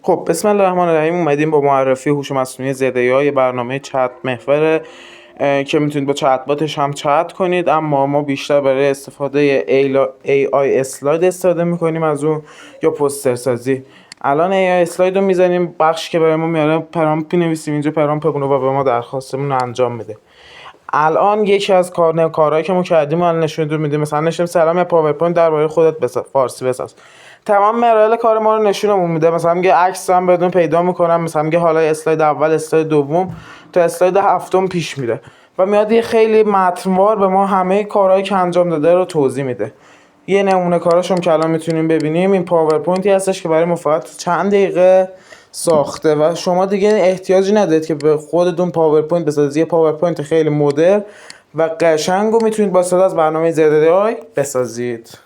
خب بسم الله الرحمن الرحیم. اومدیم با معرفی هوش مصنوعی ZAI، برنامه چت محور که میتونید با چت باتش هم چت کنید، اما ما بیشتر برای استفاده AI اسلاید استفاده میکنیم از اون یا پوستر سازی. الان AI اسلاید رو میزنیم، بخشی که برای ما میاره پرامپت نویسیم، اینجا پرامپت بگونه و به ما درخواستمون رو انجام میده. الان یکی از کارهایی که ما کردیم الان نشون میده. مثلا نشیم سلام یا پاورپوینت درباره خودت بساز، فارسی بساز. تمام مراحل کار ما رو نشونمون میده. مثلا میگه عکس هم بدون پیدا میکنم، مثلا میگه حالا اسلاید اول، اسلاید دوم تا اسلاید هفتم پیش میره و میاد یه خیلی متنوار به ما همه کارهایی که انجام داده رو توضیح میده. یه نمونه کاراشم که الان میتونیم ببینیم، این پاورپوینتی هستش که برای ما فقط چند دقیقه ساخته و شما دیگه احتیاجی ندارید که به خودتون پاورپوینت بسازید. یه پاورپوینت خیلی مدرن و قشنگ رو میتونید با استفاده از برنامه ZAI بسازید.